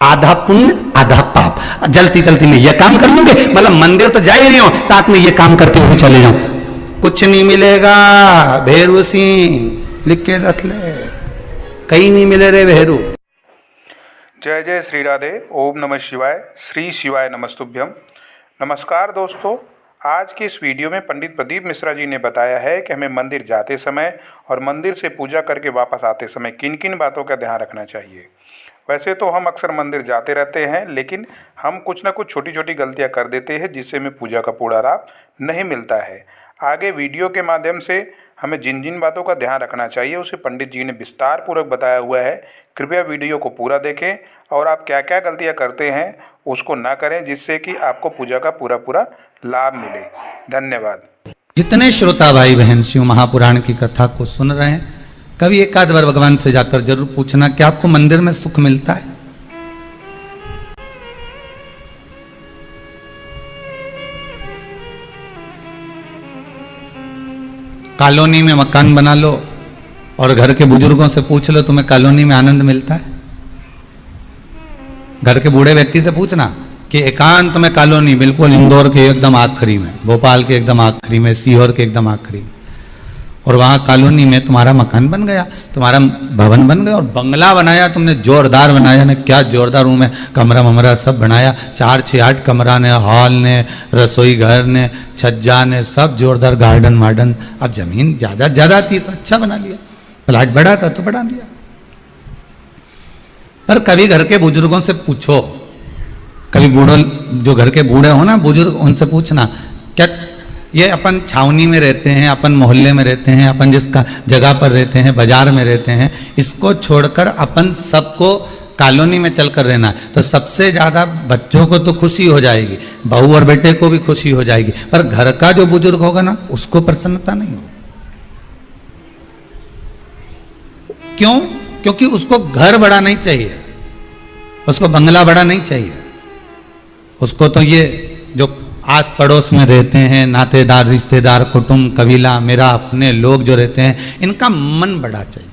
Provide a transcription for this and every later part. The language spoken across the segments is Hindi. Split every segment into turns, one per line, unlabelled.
आधा पुण्य आधा पाप। जल्दी जल्दी में यह काम कर लूंगे, मतलब मंदिर तो जा ही रही हो, साथ में यह काम करते हुए चले जाओ, कुछ नहीं मिलेगा। भेरू सिंह लिख के रख ले, कहीं नहीं मिले रे भेरू।
जय जय श्री राधे। ओम नमः शिवाय। श्री शिवाय नमस्तुभ्यम। नमस्कार दोस्तों, आज की इस वीडियो में पंडित प्रदीप मिश्रा जी ने बताया है कि हमें मंदिर जाते समय और मंदिर से पूजा करके वापस आते समय किन किन बातों का ध्यान रखना चाहिए। वैसे तो हम अक्सर मंदिर जाते रहते हैं, लेकिन हम कुछ ना कुछ छोटी छोटी गलतियां कर देते हैं जिससे हमें पूजा का पूरा लाभ नहीं मिलता है। आगे वीडियो के माध्यम से हमें जिन जिन बातों का ध्यान रखना चाहिए उसे पंडित जी ने विस्तार पूर्वक बताया हुआ है। कृपया वीडियो को पूरा देखें और आप क्या क्या गलतियां करते हैं उसको ना करें, जिससे कि आपको पूजा का पूरा पूरा लाभ मिले। धन्यवाद।
जितने श्रोता भाई बहन शिव महापुराण की कथा को सुन रहे हैं, कभी एक आध बार भगवान से जाकर जरूर पूछना कि आपको मंदिर में सुख मिलता है। कॉलोनी में मकान बना लो और घर के बुजुर्गों से पूछ लो तुम्हें कॉलोनी में आनंद मिलता है। घर के बूढ़े व्यक्ति से पूछना कि एकांत में कॉलोनी, बिल्कुल इंदौर के एकदम आखिरी में, भोपाल के एकदम आखिरी में, सीहोर के एकदम आखिरी में, और वहां कॉलोनी में तुम्हारा मकान बन गया, तुम्हारा भवन बन गया और बंगला बनाया तुमने, जोरदार बनाया ना, क्या जोरदार रूम है, कमरा ममरा सब बनाया, 4 6 8 कमरा ने, हॉल ने, रसोई घर ने, छज्जा ने, सब जोरदार, गार्डन वार्डन। अब जमीन ज्यादा थी तो अच्छा बना लिया, प्लाट बड़ा था तो बढ़ा लिया। पर कभी घर के बुजुर्गों से पूछो, कभी बूढ़ों, जो घर के बूढ़े हो ना बुजुर्ग, उनसे पूछना क्या ये अपन छावनी में रहते हैं, अपन मोहल्ले में रहते हैं, अपन जिसका जगह पर रहते हैं, बाजार में रहते हैं, इसको छोड़कर अपन सबको कॉलोनी में चलकर रहना है, तो सबसे ज्यादा बच्चों को तो खुशी हो जाएगी, बहू और बेटे को भी खुशी हो जाएगी, पर घर का जो बुजुर्ग होगा ना उसको प्रसन्नता नहीं होगी। क्यों? क्योंकि उसको घर बड़ा नहीं चाहिए, उसको बंगला बड़ा नहीं चाहिए, उसको तो ये जो आस पड़ोस में रहते हैं, नातेदार, रिश्तेदार, कुटुंब, कबीला, मेरा अपने लोग जो रहते हैं, इनका मन बड़ा चाहिए।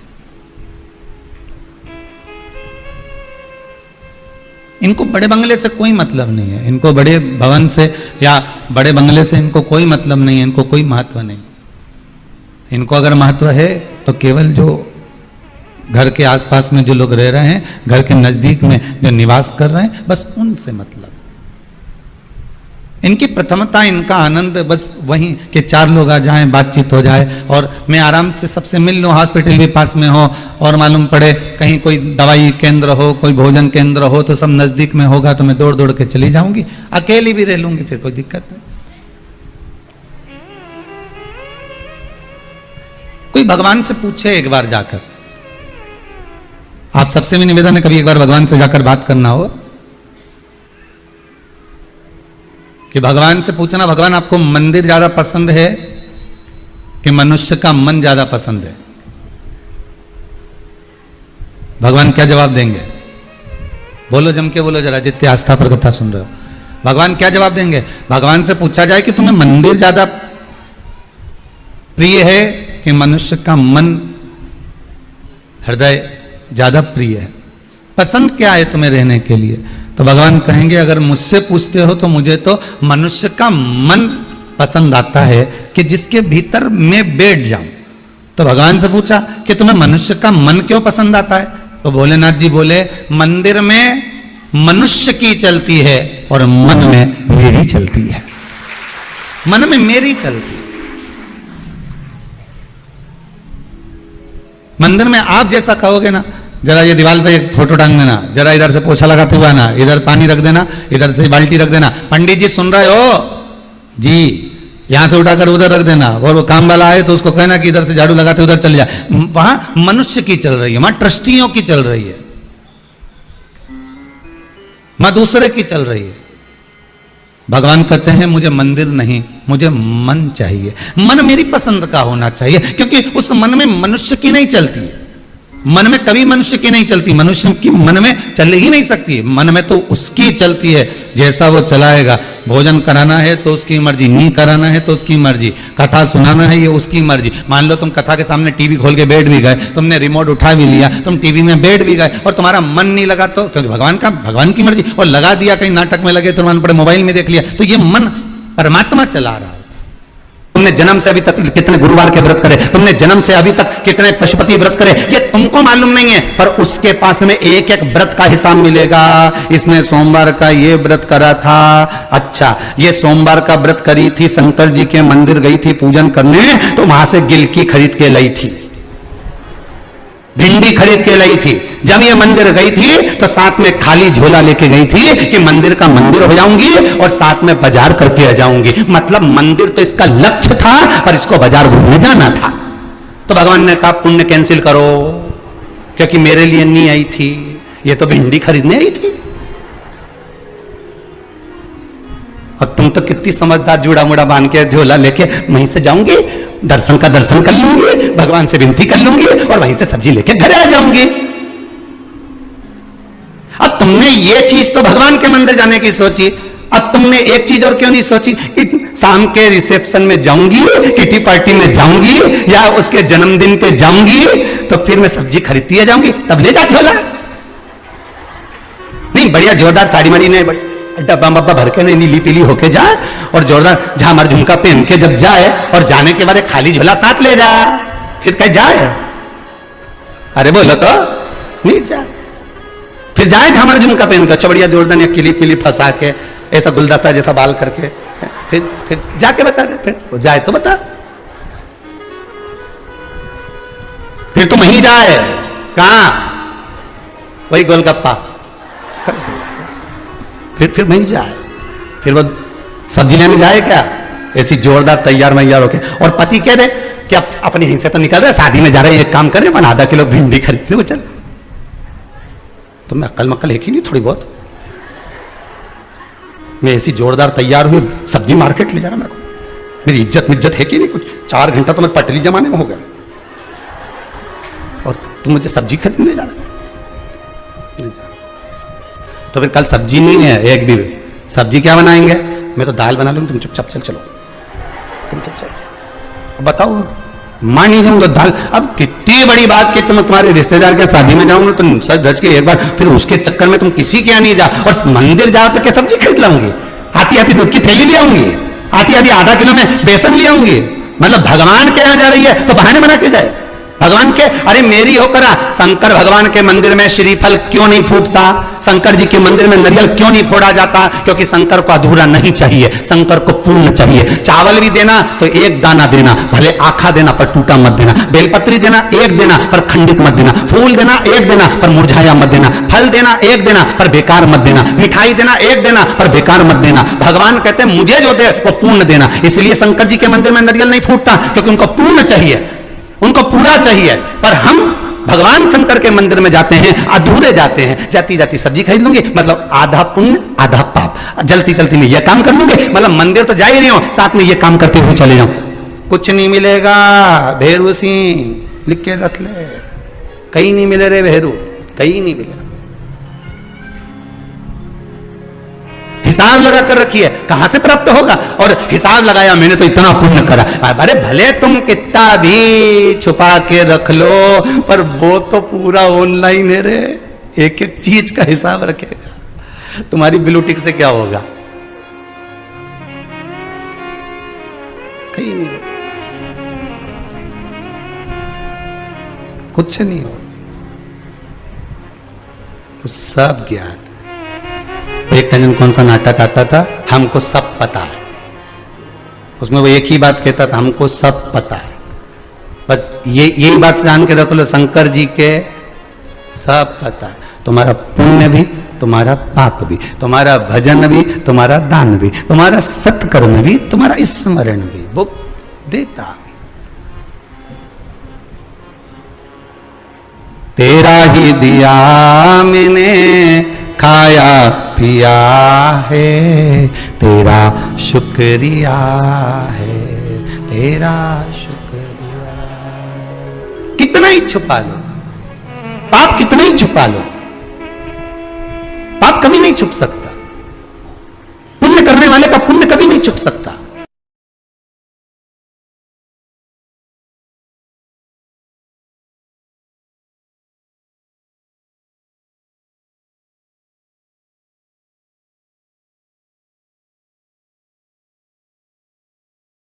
इनको बड़े बंगले से कोई मतलब नहीं है, इनको बड़े भवन से या बड़े बंगले से इनको कोई मतलब नहीं है, इनको कोई महत्व नहीं। इनको अगर महत्व है तो केवल जो घर के आसपास में जो लोग रह रहे हैं, घर के नजदीक में जो निवास कर रहे हैं, बस उनसे मतलब। इनकी प्रथमता, इनका आनंद बस वही कि 4 लोग आ जाएं, बातचीत हो जाए और मैं आराम से सबसे मिल लूं, हॉस्पिटल भी पास में हो और मालूम पड़े कहीं कोई दवाई केंद्र हो, कोई भोजन केंद्र हो तो सब नजदीक में होगा तो मैं दौड़ दौड़ के चली जाऊंगी, अकेली भी रह लूंगी, फिर कोई दिक्कत नहीं। कोई भगवान से पूछे एक बार जाकर, आप सबसे भी निवेदन है कभी एक बार भगवान से जाकर बात करना हो कि भगवान से पूछना, भगवान आपको मंदिर ज्यादा पसंद है कि मनुष्य का मन ज्यादा पसंद है? भगवान क्या जवाब देंगे? बोलो, जम के बोलो जरा, जितने आस्था पर कथा सुन रहे हो, भगवान क्या जवाब देंगे? भगवान से पूछा जाए कि तुम्हें मंदिर ज्यादा प्रिय है कि मनुष्य का मन, हृदय ज्यादा प्रिय है? पसंद क्या है तुम्हें रहने के लिए? तो भगवान कहेंगे अगर मुझसे पूछते हो तो मुझे तो मनुष्य का मन पसंद आता है कि जिसके भीतर मैं बैठ जाऊं। तो भगवान से पूछा कि तुम्हें मनुष्य का मन क्यों पसंद आता है? तो भोलेनाथ जी बोले, मंदिर में मनुष्य की चलती है और मन में मेरी चलती है, मन में मेरी चलती है। मंदिर में आप जैसा कहोगे ना, जरा ये दीवार पे एक फोटो टांग देना, जरा इधर से पोछा लगाते हुआ ना, इधर पानी रख देना, इधर से बाल्टी रख देना, पंडित जी सुन रहे हो जी, यहां से उठाकर उधर रख देना, और वो काम वाला आए तो उसको कहना कि इधर से झाड़ू लगाते उधर चल जाए। वहां मनुष्य की चल रही है, वहां ट्रस्टियों की चल रही है, वहां दूसरे की चल रही है। भगवान कहते हैं मुझे मंदिर नहीं, मुझे मन चाहिए, मन मेरी पसंद का होना चाहिए, क्योंकि उस मन में मनुष्य की नहीं चलती है। मन में कभी मनुष्य की नहीं चलती, मनुष्य की मन में चल ही नहीं सकती, मन में तो उसकी चलती है जैसा वो चलाएगा। भोजन कराना है तो उसकी मर्जी, नी कराना है तो उसकी मर्जी, कथा सुनाना है ये उसकी मर्जी। मान लो तुम कथा के सामने टीवी खोल के बैठ भी गए, तुमने रिमोट उठा भी लिया, तुम टीवी में बैठ भी गए और तुम्हारा मन नहीं लगा तो, क्योंकि भगवान की मर्जी, और लगा दिया कहीं नाटक में लगे तो मन पड़े मोबाइल में देख लिया, तो ये मन परमात्मा चला रहा है। तुमने जन्म से अभी तक कितने गुरुवार के व्रत करे, तुमने जन्म से अभी तक कितने पशुपति व्रत करे, ये तुमको मालूम नहीं है, पर उसके पास में एक एक व्रत का हिसाब मिलेगा। इसने सोमवार का ये व्रत करा था, अच्छा ये सोमवार का व्रत करी थी, शंकर जी के मंदिर गई थी पूजन करने, तो वहां से गिलकी खरीद के लाई थी, भिंडी खरीद के लाई थी। जब ये मंदिर गई थी तो साथ में खाली झोला लेके गई थी कि मंदिर का मंदिर हो जाऊंगी और साथ में बाजार करके आ जाऊंगी। मतलब मंदिर तो इसका लक्ष्य था, पर इसको बाजार घूमने जाना था। तो भगवान ने कहा पुण्य कैंसिल करो, क्योंकि मेरे लिए नहीं आई थी, ये तो भिंडी खरीदने आई थी। और तुम तो कितनी समझदार, जूड़ा मुड़ा बांध के झोला लेके वहीं से जाऊंगी, दर्शन का दर्शन कर लूंगी, भगवान से विनती कर लूंगी और वहीं से सब्जी लेके घर आ जाऊंगी। अब तुमने ये चीज तो भगवान के मंदिर जाने की सोची, अब तुमने एक चीज और क्यों नहीं सोची, शाम के रिसेप्शन में जाऊंगी, किटी पार्टी में जाऊंगी, या उसके जन्मदिन पे जाऊंगी, तो फिर मैं सब्जी खरीदती जाऊंगी, तब ले जा झोला। नहीं, बढ़िया जोरदार साड़ी माड़ी नहीं, डब्बा मब्बा भर के नहीं, नीली पीली होके जाए और जोरदार झामर झुमका पहन के जब जाए, और जाने के बाद एक खाली झोला साथ ले जा, फिर कहीं जाए। अरे बोलो तो नहीं जाए, फिर जाए झामर झुमका पहन कर, चबड़िया जोरदार एक किली पीली फंसा के, ऐसा गुलदस्ता जैसा बाल करके, फिर जाके बता दे, फिर वो जाए तो बता, फिर तुम वहीं जाए, कहां, वही गोलगप्पा, फिर वहीं जाए, फिर वो सब्जी लेने जाए क्या, ऐसी जोरदार तैयार मैयार होके, और पति कह दे कि अब अपने यहीं से तो निकल रहे, शादी में जा रहे हैं, एक काम करें, आधा किलो भिंडी खरीदते हो, चल। तुम्हें अक्ल मक्ल है कि नहीं थोड़ी बहुत, मैं ऐसी जोरदार तैयार हुई सब्जी मार्केट ले जा रहा, मेरे को मेरी इज्जत है कि नहीं कुछ, 4 घंटा तो मैं पटरी जमाने में हो गया, और तुम मुझे सब्जी खरीदने जा रहे। तो फिर कल सब्जी नहीं है, एक भी सब्जी क्या बनाएंगे, मैं तो दाल बना लूंगी, तुम चुपचाप चलो, तुम चुपचाप बताओ, मान नहीं जाऊंगा दाल। अब कितनी बड़ी बात कि तुम तुम्हारे रिश्तेदार के शादी में जाऊंगा, तुम सच धज के एक बार, फिर उसके चक्कर में तुम किसी के यहाँ नहीं जा, और मंदिर जाओ तो क्या सब्जी खरीद लाऊंगी, आती आती दूध की थैली ले आऊंगी, आती आती आधा किलो में बेसन ले आऊंगी, मतलब भगवान के यहाँ जा रही है तो बहाने बना के जाए भगवान के। अरे मेरी होकर शंकर भगवान के मंदिर में श्रीफल क्यों नहीं फूटता, शंकर जी के मंदिर में नारियल क्यों नहीं फोड़ा जाता, क्योंकि शंकर को अधूरा नहीं चाहिए, शंकर को पूर्ण चाहिए। चावल भी देना तो एक दाना देना, भले आखा देना पर टूटा मत देना, बेलपत्री देना एक देना पर खंडित मत देना, फूल देना एक देना पर मुरझाया मत देना, फल देना एक देना पर बेकार मत देना, मिठाई देना एक देना पर बेकार मत देना। भगवान कहते हैं मुझे जो दे वो पूर्ण देना, इसलिए शंकर जी के मंदिर में नारियल नहीं फूटता, क्योंकि उनको पूर्ण चाहिए, उनको पूरा चाहिए। पर हम भगवान शंकर के मंदिर में जाते हैं, अधूरे जाते हैं, जाती जाती सब्जी खरीद लूंगी, मतलब आधा पुण्य आधा पाप, जल्दी जल्दी में यह काम कर लूंगी, मतलब मंदिर तो जा ही नहीं हो, साथ में यह काम करते हुए चले जाऊं, कुछ नहीं मिलेगा। भेरू सिंह लिख के रख ले, कहीं नहीं मिले रे भेरू, कहीं नहीं मिले, हिसाब लगा कर रखिए, कहां से प्राप्त होगा, और हिसाब लगाया मैंने तो इतना पुण्य करा। अरे भले तुम कितना भी छुपा के रख लो, पर वो तो पूरा ऑनलाइन है रे, एक एक चीज का हिसाब रखेगा। तुम्हारी ब्लू टिक से क्या होगा, कहीं नहीं, कुछ नहीं हो, सब ज्ञात। एक जन कौन सा नाटक आता था, हमको सब पता है, उसमें वो एक ही बात कहता था, हमको सब पता है। बस यही बात जान के रख लो, शंकर जी के सब पता है, तुम्हारा पुण्य भी, तुम्हारा पाप भी, तुम्हारा भजन भी, तुम्हारा दान भी, तुम्हारा सत्कर्म भी, तुम्हारा स्मरण भी, वो देता। तेरा ही दिया मैंने खाया पिया है, तेरा शुक्रिया है, तेरा शुक्रिया। कितना ही छुपा लो, पाप कितना ही छुपा लो, पाप कभी नहीं छुप सकता। पुण्य करने वाले का पुण्य कभी नहीं छुप सकता।